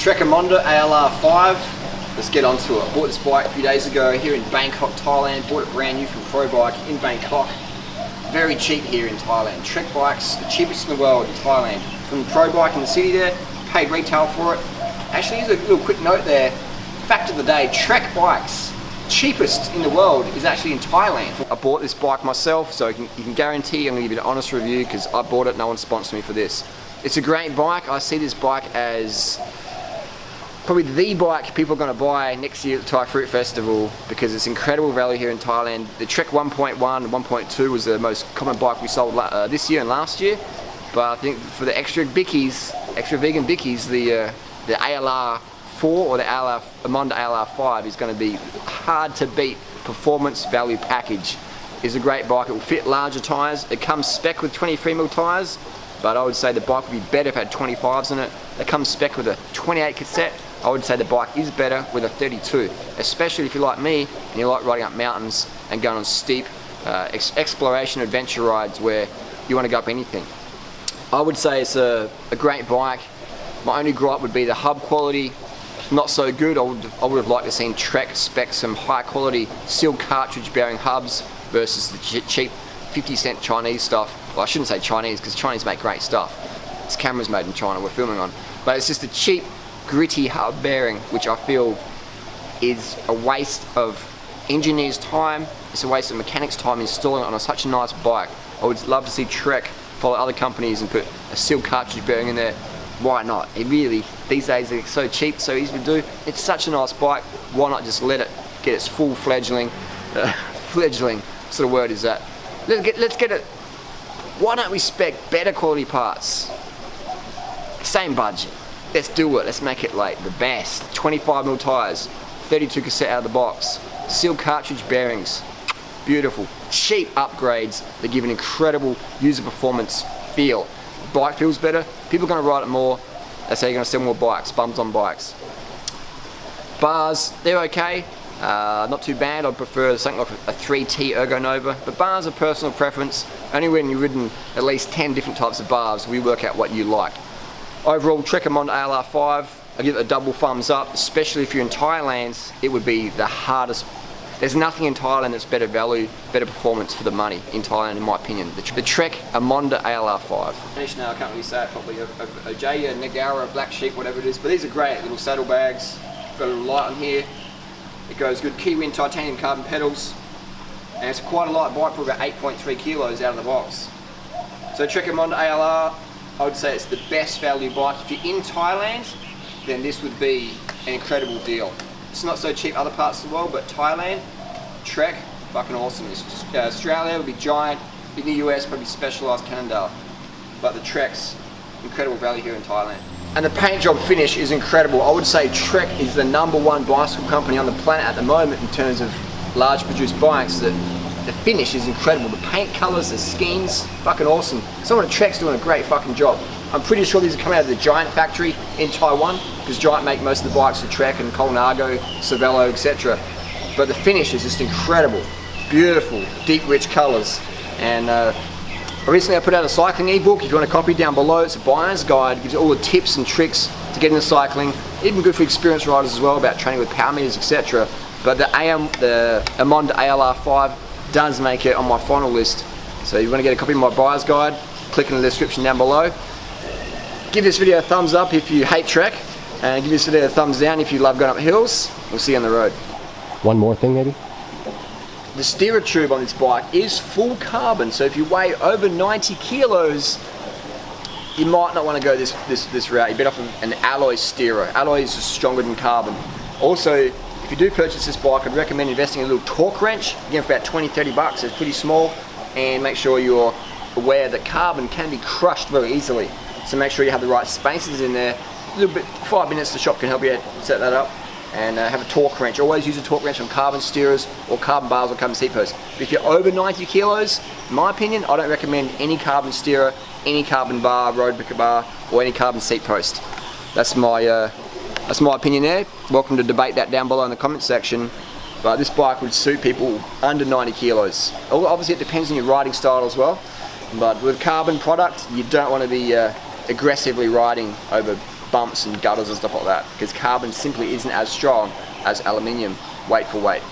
Trek Emonda ALR5. Let's get onto it. I bought this bike a few days ago here in Bangkok, Thailand. Bought it brand new from Pro Bike in Bangkok. Very cheap here in Thailand. Trek bikes, the cheapest in the world in Thailand. From Pro Bike in the city there, paid retail for it. Actually, here's a little quick note there. Fact of the day, Trek bikes, cheapest in the world is actually in Thailand. I bought this bike myself, so you can guarantee I'm going to give you an honest review because I bought it, no one sponsored me for this. It's a great bike. I see this bike as probably the bike people are going to buy next year at the Thai Fruit Festival because it's incredible value here in Thailand. The Trek 1.1 and 1.2 was the most common bike we sold this year and last year, but I think for the extra bickies, extra vegan bickies, the ALR4 or the Emonda ALR5 is going to be hard to beat. Performance value package is a great bike. It will fit larger tyres. It comes spec with 23mm tyres, but I would say the bike would be better if it had 25s in it. It comes spec with a 28 cassette. I would say the bike is better with a 32, especially if you're like me and you like riding up mountains and going on steep exploration adventure rides where you want to go up anything. I would say it's a great bike. My only gripe would be the hub quality, not so good. I would have liked to seen Trek spec some high quality steel cartridge bearing hubs versus the cheap 50-cent Chinese stuff. Well, I shouldn't say Chinese because Chinese make great stuff. This camera's made in China we're filming on. But it's just a cheap, gritty hub bearing, which I feel is a waste of engineers' time. It's a waste of mechanics' time installing it on such a nice bike. I would love to see Trek follow other companies and put a steel cartridge bearing in there. Why not? It really, these days they're so cheap, so easy to do. It's such a nice bike. Why not just let it get its full fledgling, fledgling sort of word is that? Let's get it. Why don't we spec better quality parts? Same budget. Let's do it. Let's make it like the best. 25mm tyres, 32 cassette out of the box, steel cartridge bearings. Beautiful. Cheap upgrades that give an incredible user performance feel. Bike feels better. People are going to ride it more. That's how you're going to sell more bikes. Bums on bikes. Bars, they're okay. Not too bad. I'd prefer something like a 3T Ergo Nova. But bars are personal preference. Only when you've ridden at least 10 different types of bars, we work out what you like. Overall, Trek Emonda ALR5, I give it a double thumbs up, especially if you're in Thailand. It would be the hardest. There's nothing in Thailand that's better value, better performance for the money in Thailand, in my opinion. The Trek Emonda ALR5. Finish now, I can't really say it properly. A Jaya, Nagara, Black Sheep, whatever it is. But these are great little saddle bags. Got a little light on here. It goes good. Kiwi titanium carbon pedals. And it's quite a light bike, probably about 8.3 kilos out of the box. So Trek Emonda ALR, I would say it's the best value bike. If you're in Thailand, then this would be an incredible deal. It's not so cheap other parts of the world, but Thailand, Trek, fucking awesome. Australia would be giant. In the US, probably Specialized Cannondale. But the Trek's incredible value here in Thailand. And the paint job finish is incredible. I would say Trek is the #1 bicycle company on the planet at the moment in terms of large produced bikes. The finish is incredible. The paint colours, the schemes, fucking awesome. Someone at Trek's doing a great fucking job. I'm pretty sure these are coming out of the Giant factory in Taiwan because Giant make most of the bikes for Trek and Colnago, Cervelo, etc. But the finish is just incredible. Beautiful, deep, rich colours. And recently I put out a cycling ebook. If you want a copy, down below, it's a buyer's guide. It gives you all the tips and tricks to get into cycling. Even good for experienced riders as well, about training with power meters, etc. But the Emonda ALR5 does make it on my final list. So if you want to get a copy of my buyer's guide, click in the description down below. Give this video a thumbs up if you hate Trek, and give this video a thumbs down if you love going up hills. We'll see you on the road. One more thing maybe? The steerer tube on this bike is full carbon, so if you weigh over 90 kilos, you might not want to go this route. You're better off an alloy steerer. Alloy is just stronger than carbon. Also, if you do purchase this bike, I'd recommend investing in a little torque wrench, again for about 20-30 bucks. It's pretty small, and make sure you're aware that carbon can be crushed very easily. So make sure you have the right spaces in there. A little bit, 5 minutes the shop can help you set that up. And have a torque wrench. Always use a torque wrench on carbon steerers or carbon bars or carbon seat posts. But if you're over 90 kilos, in my opinion, I don't recommend any carbon steerer, any carbon bar, road picker bar, or any carbon seat post. That's my opinion there. Welcome to debate that down below in the comment section. But this bike would suit people under 90 kilos. Obviously it depends on your riding style as well. But with carbon product, you don't want to be aggressively riding over bumps and gutters and stuff like that, because carbon simply isn't as strong as aluminium weight for weight.